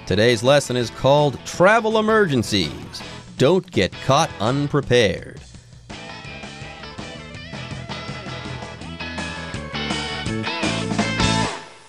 Today's lesson is called Travel Emergencies. Don't get caught unprepared.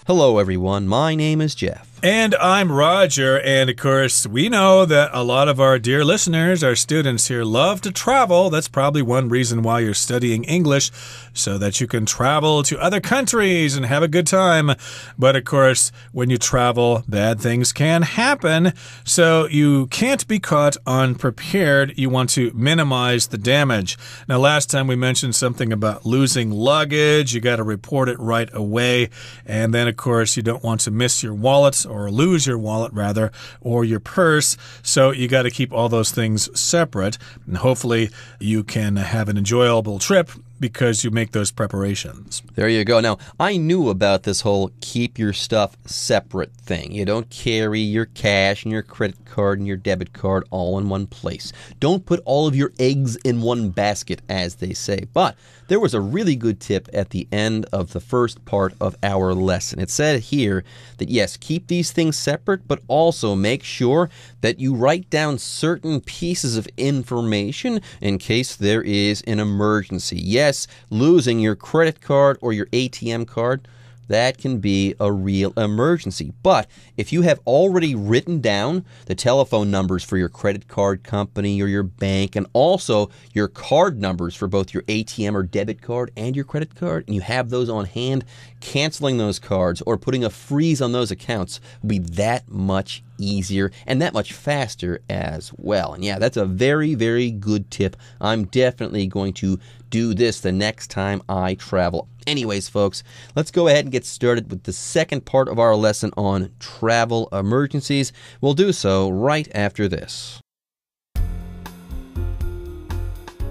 Hello, everyone. My name is Jeff. And I'm Roger, and of course, we know that a lot of our dear listeners, our students here, love to travel. That's probably one reason why you're studying English, so that you can travel to other countries and have a good time. But of course, when you travel, bad things can happen, so you can't be caught unprepared. You want to minimize the damage. Now, last time we mentioned something about losing luggage. You got to report it right away. And then, of course, you don't want to miss your wallet, or lose your wallet rather, or your purse. So you got to keep all those things separate. And hopefully you can have an enjoyable trip because you make those preparations. There you go. Now, I knew about this whole keep your stuff separate thing. You don't carry your cash and your credit card and your debit card all in one place. Don't put all of your eggs in one basket, as they say. But there was a really good tip at the end of the first part of our lesson. It said here that, yes, keep these things separate, but also make sure that you write down certain pieces of information in case there is an emergency. Yes, losing your credit card or your ATM card, that can be a real emergency. But if you have already written down the telephone numbers for your credit card company or your bank, and also your card numbers for both your ATM or debit card and your credit card, and you have those on hand, canceling those cards or putting a freeze on those accounts will be that much easier and that much faster as well. And yeah, that's a very, very good tip. I'm definitely going to do this the next time I travel. Anyways, folks, let's go ahead and get started with the second part of our lesson on travel emergencies. We'll do so right after this.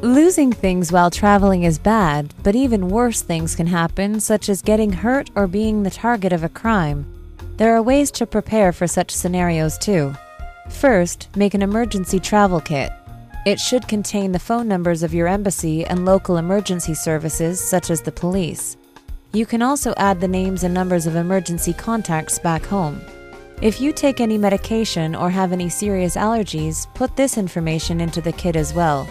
Losing things while traveling is bad, but even worse things can happen, such as getting hurt or being the target of a crime. There are ways to prepare for such scenarios too. First, make an emergency travel kit. It should contain the phone numbers of your embassy and local emergency services, such as the police. You can also add the names and numbers of emergency contacts back home. If you take any medication or have any serious allergies, put this information into the kit as well.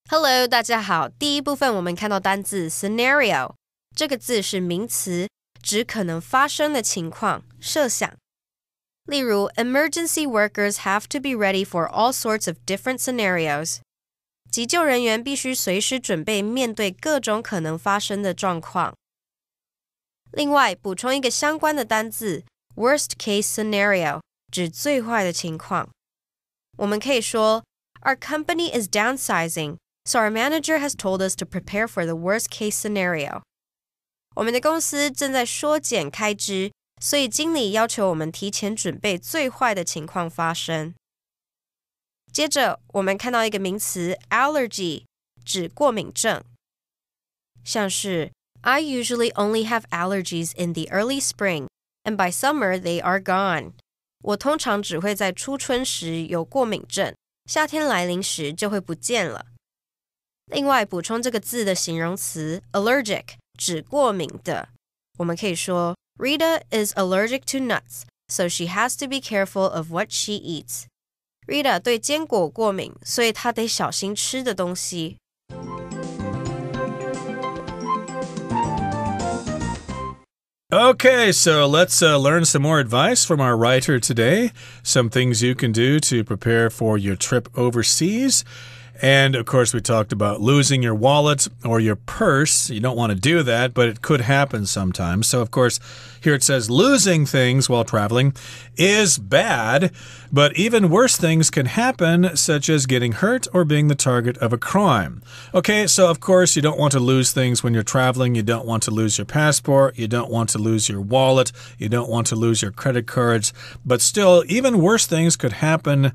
Hello， 大家好。第一部分我们看到单字 scenario， 这个字是名词，指可能发生的情况，设想。例如 emergency workers have to be ready for all sorts of different scenarios. 急救人员必须随时准备面对各种可能发生的状况。另外，补充一个相关的单字 worst case scenario， 指最坏的情况。我们可以说 Our company is downsizing, so our manager has told us to prepare for the worst case scenario. 我们的公司正在缩减开支，所以经理要求我们提前准备最坏的情况发生。接着，我们看到一个名词 allergy， 指过敏症。像是 I usually only have allergies in the early spring, and by summer they are gone. 我通常只会在初春时有过敏症，夏天来临时就会不见了。另外，补充这个字的形容词 allergic， 指过敏的。我们可以说Rita is allergic to nuts, so she has to be careful of what she eats. Rita 对坚果过敏，所以她得小心吃的东西。Okay, so let's learn some more advice from our writer today. Some things you can do to prepare for your trip overseas. And, of course, we talked about losing your wallet or your purse. You don't want to do that, but it could happen sometimes. So, of course, here it says losing things while traveling is bad, but even worse things can happen, such as getting hurt or being the target of a crime. Okay, so, of course, you don't want to lose things when you're traveling. You don't want to lose your passport. You don't want to lose your wallet. You don't want to lose your credit cards. But still, even worse things could happen.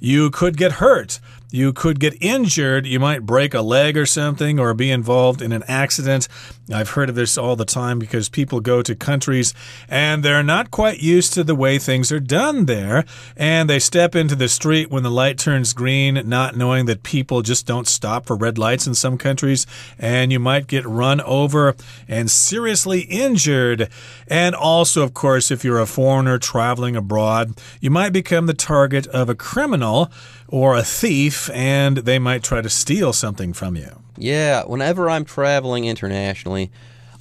You could get hurt. You could get injured. You might break a leg or something or be involved in an accident. I've heard of this all the time because people go to countries and they're not quite used to the way things are done there. And they step into the street when the light turns green, not knowing that people just don't stop for red lights in some countries. And you might get run over and seriously injured. And also, of course, if you're a foreigner traveling abroad, you might become the target of a criminal or a thief, and they might try to steal something from you. Yeah, whenever I'm traveling internationally,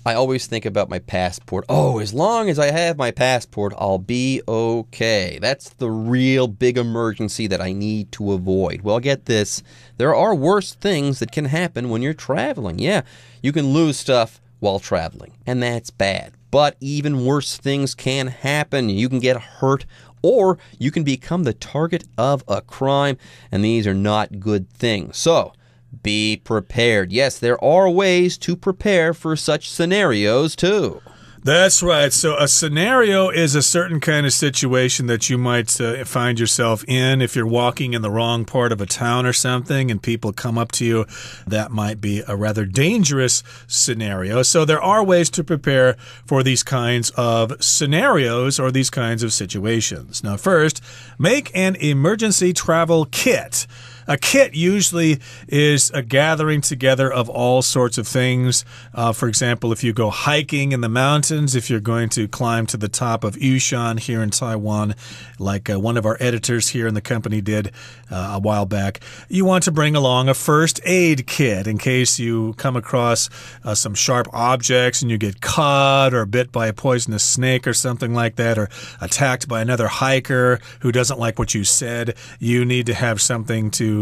I always think about my passport. Oh, as long as I have my passport, I'll be okay. That's the real big emergency that I need to avoid. Well, get this. There are worse things that can happen when you're traveling. Yeah, you can lose stuff while traveling, and that's bad. But even worse things can happen. You can get hurt, or you can become the target of a crime, and these are not good things. So, be prepared. Yes, there are ways to prepare for such scenarios too. That's right. So a scenario is a certain kind of situation that you might find yourself in if you're walking in the wrong part of a town or something and people come up to you. That might be a rather dangerous scenario. So there are ways to prepare for these kinds of scenarios or these kinds of situations. Now, first, make an emergency travel kit. A kit usually is a gathering together of all sorts of things. For example, if you go hiking in the mountains, if you're going to climb to the top of Yushan here in Taiwan, like one of our editors here in the company did a while back, you want to bring along a first aid kit in case you come across some sharp objects and you get caught or bit by a poisonous snake or something like that, or attacked by another hiker who doesn't like what you said. You need to have something to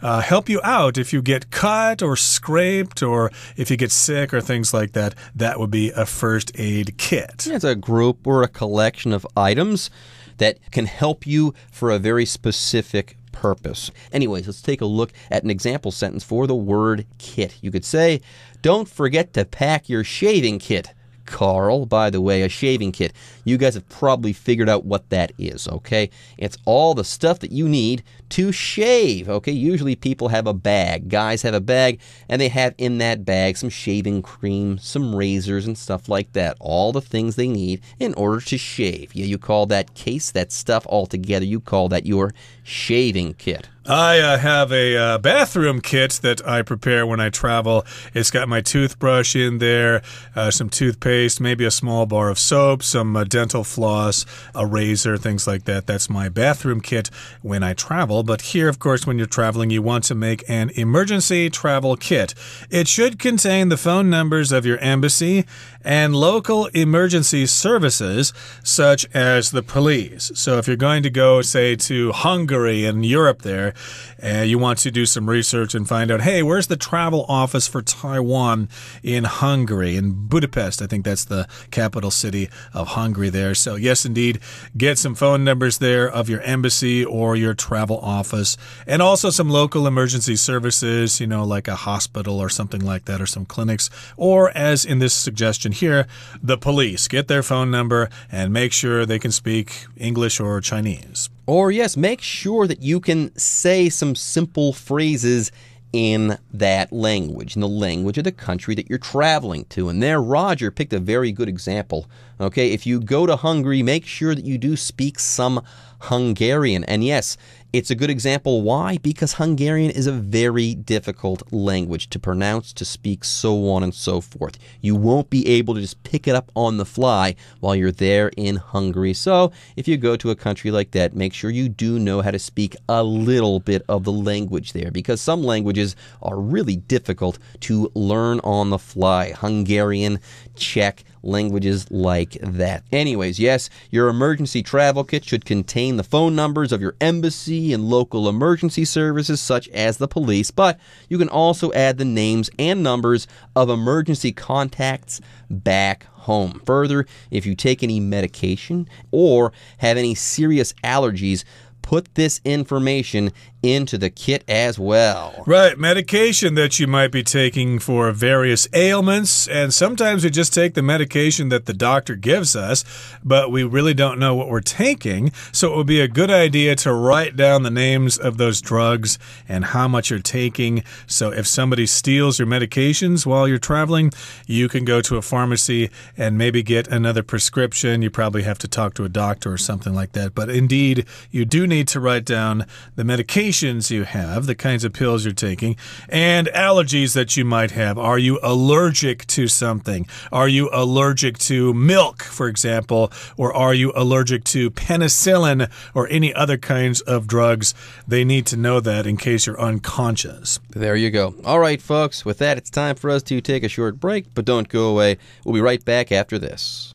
help you out if you get cut or scraped or if you get sick or things like that. That would be a first aid kit. It's a group or a collection of items that can help you for a very specific purpose. Anyways, let's take a look at an example sentence for the word kit. You could say, don't forget to pack your shaving kit. Carl, by the way, a shaving kit. You guys have probably figured out what that is, okay? It's all the stuff that you need to shave, okay? Usually people have a bag. Guys have a bag, and they have in that bag some shaving cream, some razors, and stuff like that. All the things they need in order to shave. Yeah, you call that case, that stuff all together, you call that your shaving kit. I have a bathroom kit that I prepare when I travel. It's got my toothbrush in there, some toothpaste, maybe a small bar of soap, some dental floss, a razor, things like that. That's my bathroom kit when I travel. But here, of course, when you're traveling, you want to make an emergency travel kit. It should contain the phone numbers of your embassy and local emergency services, such as the police. So if you're going to go, say, to Hungary in Europe there, you want to do some research and find out, hey, where's the travel office for Taiwan in Hungary? In Budapest, I think that's the capital city of Hungary there. So yes, indeed, get some phone numbers there of your embassy or your travel office, and also some local emergency services, you know, like a hospital or something like that, or some clinics, or as in this suggestion here, the police. Get their phone number and make sure they can speak English or Chinese. Or yes, make sure that you can say some simple phrases in that language, in the language of the country that you're traveling to. And there, Roger picked a very good example. Okay, if you go to Hungary, make sure that you do speak some Hungarian. And yes, it's a good example. Why? Because Hungarian is a very difficult language to pronounce, to speak, so on and so forth. You won't be able to just pick it up on the fly while you're there in Hungary. So if you go to a country like that, make sure you do know how to speak a little bit of the language there, because some languages are really difficult to learn on the fly. Hungarian, Czech, languages like that. Anyways, yes, your emergency travel kit should contain the phone numbers of your embassy and local emergency services such as the police, but you can also add the names and numbers of emergency contacts back home. Further, if you take any medication or have any serious allergies, put this information into the kit as well. Right, medication that you might be taking for various ailments, and sometimes we just take the medication that the doctor gives us, but we really don't know what we're taking, so it would be a good idea to write down the names of those drugs and how much you're taking, so if somebody steals your medications while you're traveling, you can go to a pharmacy and maybe get another prescription. You probably have to talk to a doctor or something like that, but indeed, you do need to write down the medication you have, the kinds of pills you're taking, and allergies that you might have. Are you allergic to something? Are you allergic to milk, for example? Or are you allergic to penicillin or any other kinds of drugs? They need to know that in case you're unconscious. There you go. All right, folks. With that, it's time for us to take a short break, but don't go away. We'll be right back after this.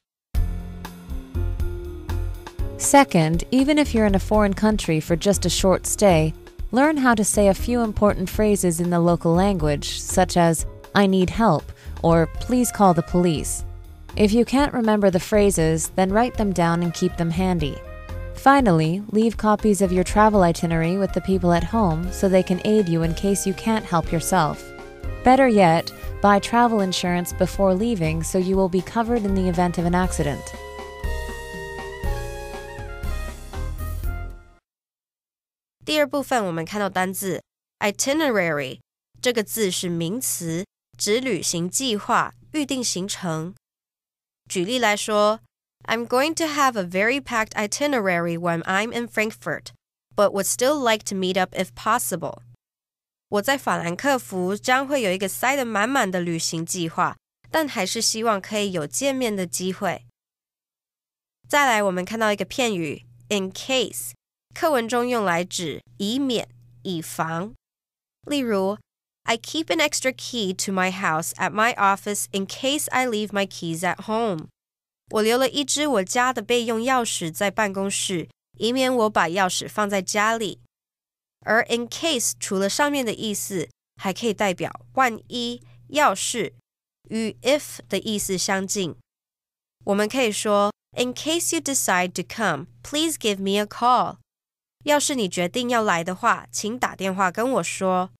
Second, even if you're in a foreign country for just a short stay, learn how to say a few important phrases in the local language, such as, I need help, or please call the police. If you can't remember the phrases, then write them down and keep them handy. Finally, leave copies of your travel itinerary with the people at home so they can aid you in case you can't help yourself. Better yet, buy travel insurance before leaving so you will be covered in the event of an accident. 第二部分我们看到单字 itinerary 这个字是名词，指旅行计划、预定行程。举例来说 I'm going to have a very packed itinerary when I'm in Frankfurt, but would still like to meet up if possible. 我在法兰克福将会有一个塞得满满的旅行计划，但还是希望可以有见面的机会。再来我们看到一个片语 in case课文中用来指以免、以防。例如 I keep an extra key to my house at my office in case I leave my keys at home. 我留了一支我家的备用钥匙在办公室，以免我把钥匙放在家里。而 in case 除了上面的意思，还可以代表万一、要是，与 if 的意思相近。我们可以说 In case you decide to come, please give me a call. 要是你决定要来的话，请打电话跟我说。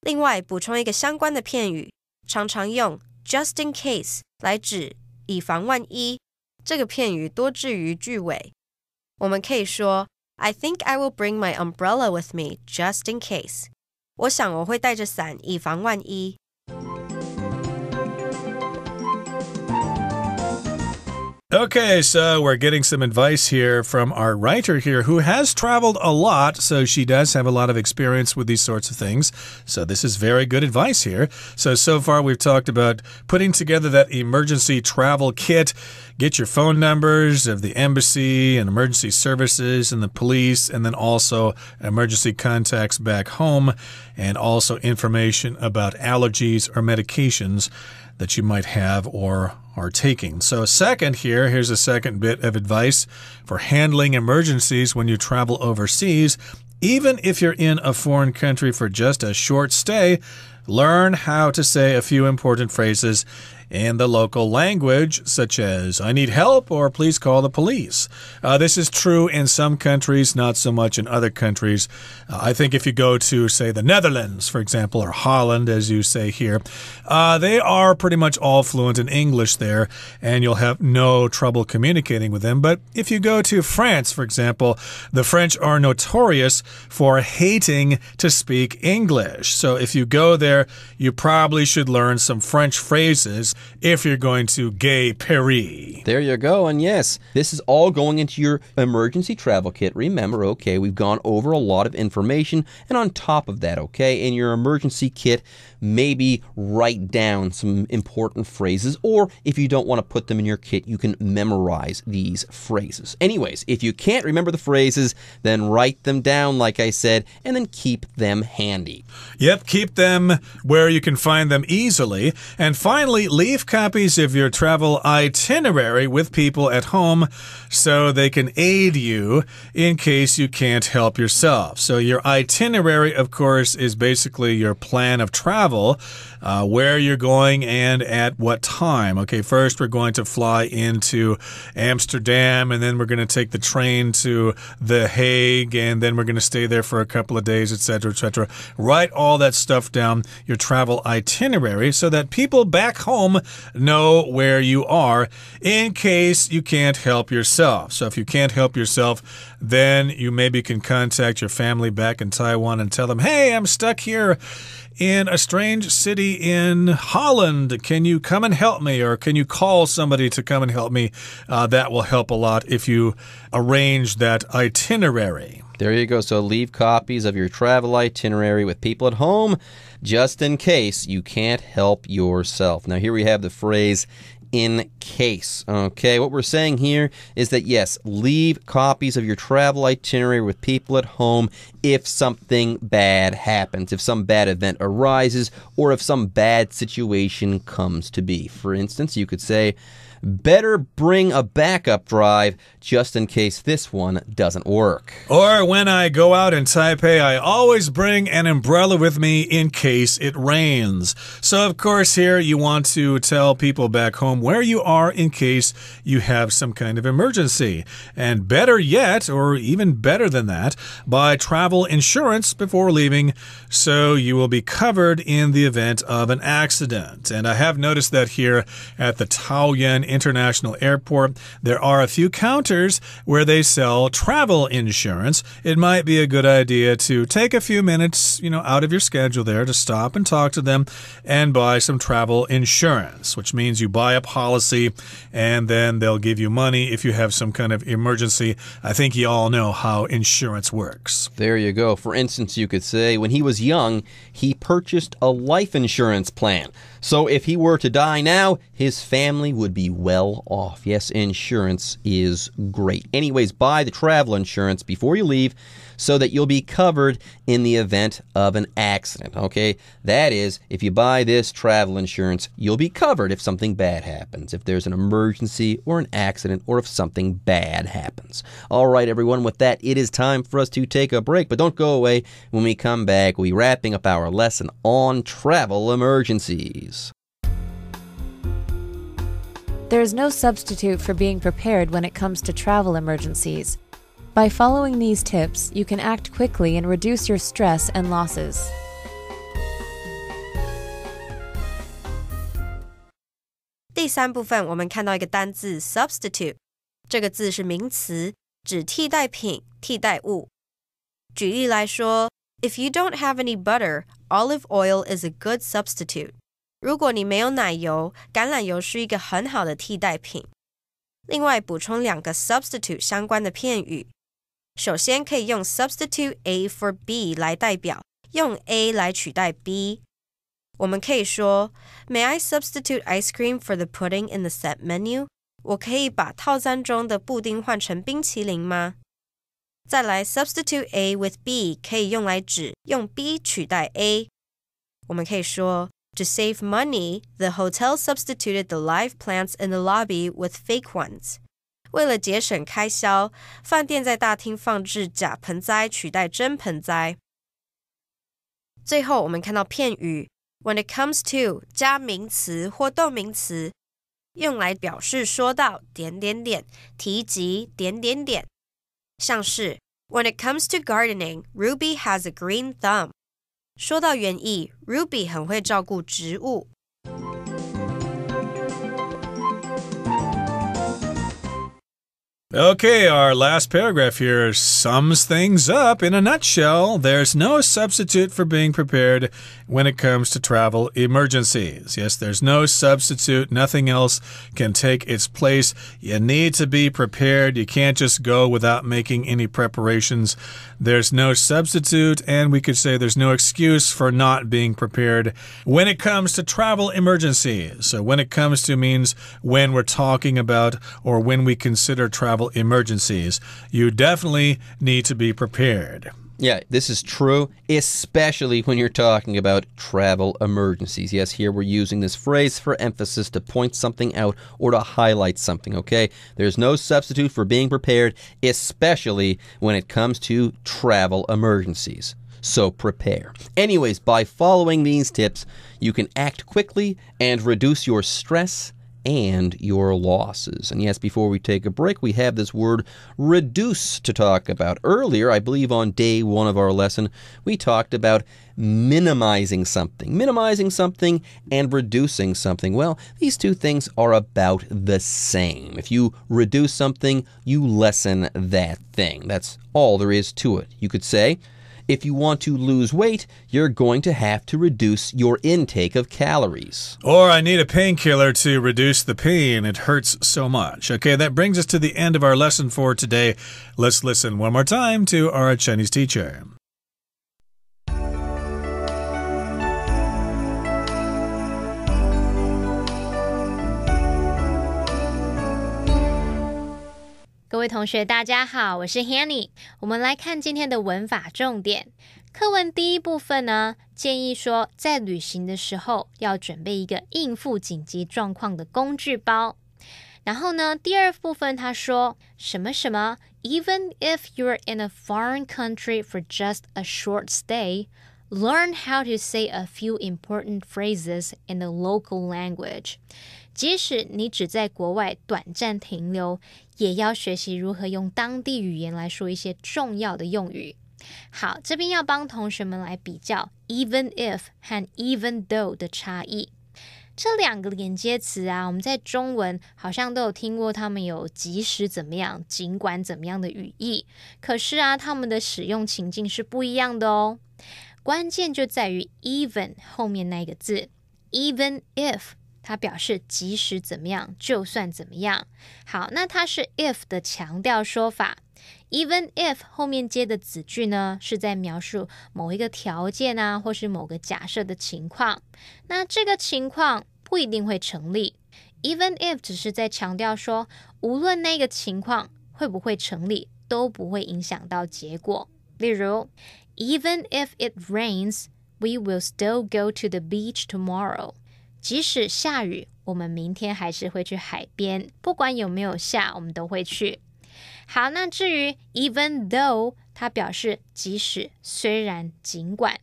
另外，补充一个相关的片语，常常用 just in case 来指以防万一。这个片语多置于句尾。我们可以说 I think I will bring my umbrella with me just in case. 我想我会带着伞以防万一。Okay, so we're getting some advice here from our writer here who has traveled a lot, so she does have a lot of experience with these sorts of things. So this is very good advice here. So far we've talked about putting together that emergency travel kit. Get your phone numbers of the embassy and emergency services and the police, and then also emergency contacts back home, and also information about allergies or medications that you might have or are taking. So here's a second bit of advice for handling emergencies when you travel overseas. Even if you're in a foreign country for just a short stay, learn how to say a few important phrases in the local language, such as, I need help, or please call the police. This is true in some countries, not so much in other countries. I think if you go to, say, the Netherlands, for example, or Holland, as you say here, they are pretty much all fluent in English there, and you'll have no trouble communicating with them. But if you go to France, for example, the French are notorious for hating to speak English. So if you go there, you probably should learn some French phrases if you're going to Gay Paris. There you go. And yes, this is all going into your emergency travel kit. Remember, okay, we've gone over a lot of information. And on top of that, okay, in your emergency kit, maybe write down some important phrases. Or if you don't want to put them in your kit, you can memorize these phrases. Anyways, if you can't remember the phrases, then write them down, like I said, and then keep them handy. Yep, keep them where you can find them easily. And finally, leave copies of your travel itinerary with people at home so they can aid you in case you can't help yourself. So your itinerary, of course, is basically your plan of travel. travel, where you're going and at what time. Okay, first we're going to fly into Amsterdam, and then we're going to take the train to The Hague, and then we're going to stay there for a couple of days, etc., etc. Write all that stuff down, your travel itinerary, so that people back home know where you are in case you can't help yourself. So if you can't help yourself, then you maybe can contact your family back in Taiwan and tell them, hey, I'm stuck here in a strange city in Holland. Can you come and help me? Or can you call somebody to come and help me? That will help a lot if you arrange that itinerary. There you go. So leave copies of your travel itinerary with people at home just in case you can't help yourself. Now, here we have the phrase in case. Okay, what we're saying here is that, yes, leave copies of your travel itinerary with people at home if something bad happens, if some bad event arises, or if some bad situation comes to be. For instance, you could say, better bring a backup drive just in case this one doesn't work. Or when I go out in Taipei, I always bring an umbrella with me in case it rains. So, of course, here you want to tell people back home where you are in case you have some kind of emergency. And better yet, or even better than that, buy travel insurance before leaving so you will be covered in the event of an accident. And I have noticed that here at the Taoyuan International Airport, there are a few counters where they sell travel insurance. It might be a good idea to take a few minutes, out of your schedule there to stop and talk to them and buy some travel insurance, which means you buy a policy and then they'll give you money if you have some kind of emergency. I think you all know how insurance works. There you go. For instance, you could say when he was young, he purchased a life insurance plan. So if he were to die now, his family would be well off. Yes, insurance is great. Anyways, buy the travel insurance before you leave so that you'll be covered in the event of an accident. Okay, that is, if you buy this travel insurance, you'll be covered if something bad happens, if there's an emergency or an accident, or if something bad happens. All right, everyone, with that, it is time for us to take a break, but don't go away. When we come back, we'll be wrapping up our lesson on travel emergencies. There is no substitute for being prepared when it comes to travel emergencies. By following these tips, you can act quickly and reduce your stress and losses. 第三部分我们看到一个单字 substitute， 这个字是名词，指替代品、替代物。举例来说 ，If you don't have any butter, olive oil is a good substitute. 如果你没有奶油，橄榄油是一个很好的替代品。另外补充2个 substitute 相关的片语。首先可以用 substitute A for B 来代表，用 A 来取代 B。我们可以说 May I substitute ice cream for the pudding in the set menu? 我可以把套餐中的布丁换成冰淇淋吗？再来 substitute A with B 可以用来指用 B 取代 A。我们可以说To save money, the hotel substituted the live plants in the lobby with fake ones. 为了节省开销，饭店在大厅放置假盆栽取代真盆栽。最后我们看到片语 When it comes to 加名词或动名词，用来表示说到点点点，提及点点点。像是 When it comes to gardening, Ruby has a green thumb. 说到园艺 Ruby 很会照顾植物。Okay, our last paragraph here sums things up in a nutshell. There's no substitute for being prepared when it comes to travel emergencies. Yes, there's no substitute. Nothing else can take its place. You need to be prepared. You can't just go without making any preparations. There's no substitute, and we could say there's no excuse for not being prepared when it comes to travel emergencies. So when it comes to means when we're talking about or when we consider travel emergencies. You definitely need to be prepared. Yeah, this is true, especially when you're talking about travel emergencies. Yes, here we're using this phrase for emphasis to point something out or to highlight something, okay? There's no substitute for being prepared, especially when it comes to travel emergencies. So prepare. Anyways, by following these tips, you can act quickly and reduce your stress and your losses. And yes, before we take a break, we have this word reduce to talk about. Earlier, I believe on day 1 of our lesson, we talked about minimizing something and reducing something. Well, these two things are about the same. If you reduce something, you lessen that thing. That's all there is to it. You could say, if you want to lose weight, you're going to have to reduce your intake of calories. Or I need a painkiller to reduce the pain. It hurts so much. Okay, that brings us to the end of our lesson for today. Let's listen one more time to our Chinese teacher. 各位同学大家好，我是 Hanny。 我们来看今天的文法重点。课文第一部分呢，建议说在旅行的时候要准备一个应付紧急状况的工具包。然后呢，第二部分他说什么什么 Even if you're in a foreign country for just a short stay, learn how to say a few important phrases in the local language. 即使你只在国外短暂停留，也要学习如何用当地语言来说一些重要的用语。好，这边要帮同学们来比较 even if 和 even though 的差异。这两个连接词啊，我们在中文好像都有听过，他们有即使怎么样，尽管怎么样的语义。可是啊，他们的使用情境是不一样的哦。关键就在于 even 后面那个字 even if它表示即使怎么样，就算怎么样。好，那它是 if 的强调说法。Even if 后面接的子句呢，是在描述某一个条件啊，或是某个假设的情况。那这个情况不一定会成立。Even if 只是在强调说，无论那个情况会不会成立，都不会影响到结果。例如 Even if it rains, we will still go to the beach tomorrow. 即使下雨，我们明天还是会去海边，不管有没有下，我们都会去。好，那至于 even though 它表示即使、虽然、尽管，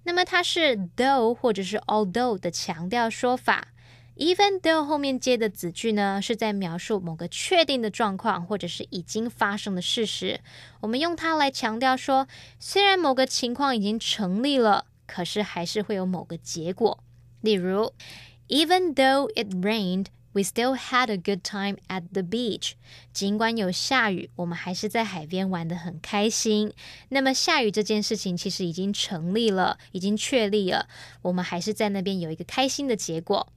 那么它是 though 或者是 although 的强调说法。Even though 后面接的子句呢，是在描述某个确定的状况或者是已经发生的事实，我们用它来强调说，虽然某个情况已经成立了，可是还是会有某个结果。例如 Even though it rained, we still had a good time at the beach. 尽管有下雨，我们还是在海边玩得很开心。那么下雨这件事情其实已经成立了，已经确立了，我们还是在那边有一个开心的结果。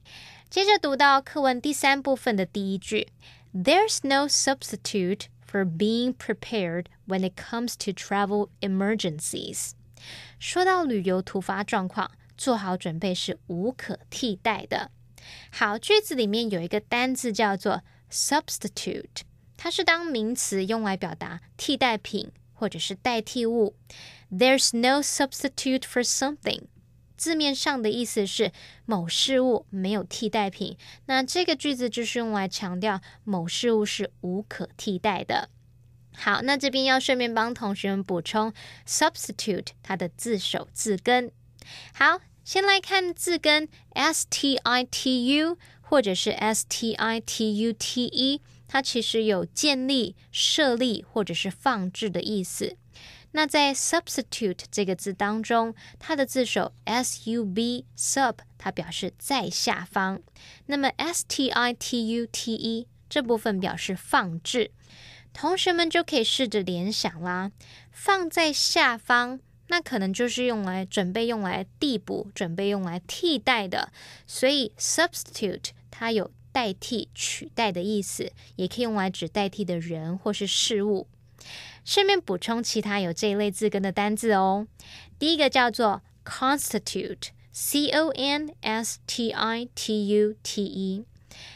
接着读到课文第3部分的第一句 There's no substitute for being prepared when it comes to travel emergencies. 说到旅游突发状况，做好准备是无可替代的。好，句子里面有一个单字叫做 substitute， 它是当名词用来表达替代品或者是代替物。There's no substitute for something， 字面上的意思是某事物没有替代品，那这个句子就是用来强调某事物是无可替代的。好，那这边要顺便帮同学们补充 substitute 它的字首字根。好，先来看字根 stitu 或者是 stitute， 它其实有建立、设立或者是放置的意思。那在 substitute 这个字当中，它的字首 sub sub 它表示在下方，那么 stitute 这部分表示放置。同学们就可以试着联想啦，放在下方，那可能就是准备用来递补，准备用来替代的，所以 substitute 它有代替、取代的意思，也可以用来指代替的人或是事物。顺便补充其他有这一类字根的单字哦。第一个叫做 constitute， constitute。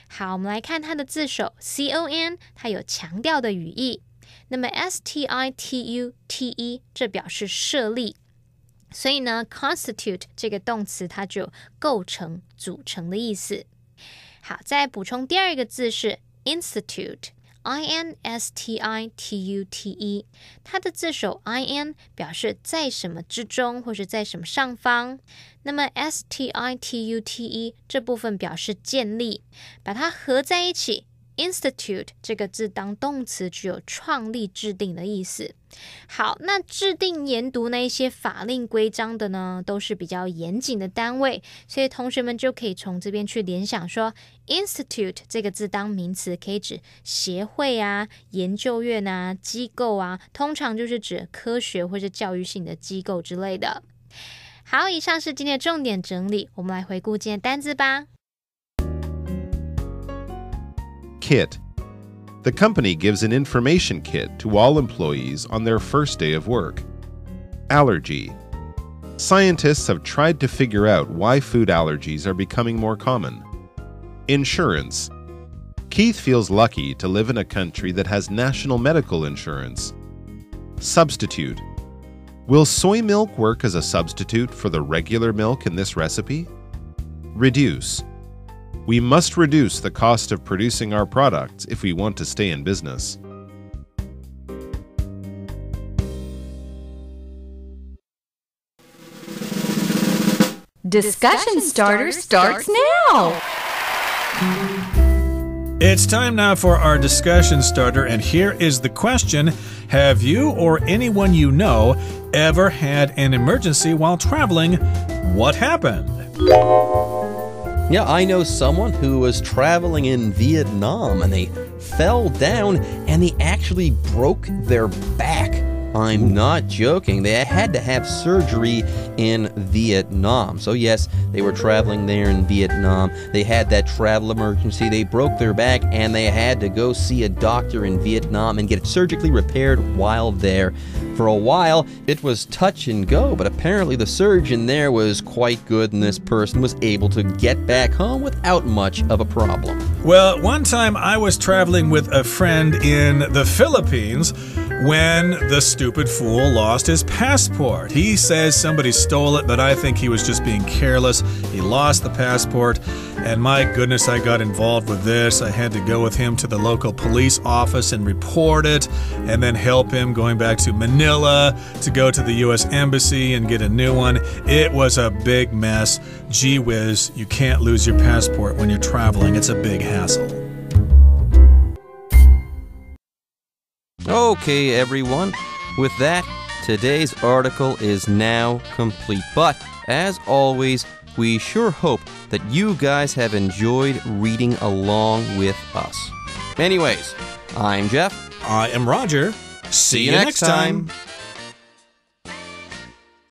好，我们来看它的字首 con， 它有强调的语义。那么 stitute 这表示设立，所以呢 constitute 这个动词它就有构成、组成的意思。好，再补充第二个字是 institute， INSTITUTE， 它的字首 IN 表示在什么之中或是在什么上方，那么 STITUTE 这部分表示建立，把它合在一起。Institute 这个字当动词具有创立制定的意思。好，那制定研读那一些法令规章的呢，都是比较严谨的单位，所以同学们就可以从这边去联想说 Institute 这个字当名词可以指协会啊、研究院啊、机构啊，通常就是指科学或是教育性的机构之类的。好，以上是今天的重点整理，我们来回顾今天的单字吧。Kit. The company gives an information kit to all employees on their first day of work. Allergy. Scientists have tried to figure out why food allergies are becoming more common. Insurance. Keith feels lucky to live in a country that has national medical insurance. Substitute. Will soy milk work as a substitute for the regular milk in this recipe? Reduce. We must reduce the cost of producing our products if we want to stay in business. Discussion Starter starts now! It's time now for our discussion starter, and here is the question. Have you or anyone you know ever had an emergency while traveling? What happened? Yeah, I know someone who was traveling in Vietnam and they fell down and they actually broke their back. I'm not joking. They had to have surgery in Vietnam. So yes, they were traveling there in Vietnam. They had that travel emergency. They broke their back and they had to go see a doctor in Vietnam and get it surgically repaired while there. For a while, it was touch and go, but apparently the surgeon there was quite good and this person was able to get back home without much of a problem. Well, one time I was traveling with a friend in the Philippines when the stupid fool lost his passport. He says somebody stole it, but I think he was just being careless. He lost the passport, and my goodness, I got involved with this. I had to go with him to the local police office and report it, and then help him going back to Manila to go to the U.S. Embassy and get a new one. It was a big mess. Gee whiz, you can't lose your passport when you're traveling. It's a big hassle. Okay, everyone. With that, today's article is now complete. But, as always, we sure hope that you guys have enjoyed reading along with us. Anyways, I'm Jeff. I am Roger. See you next time.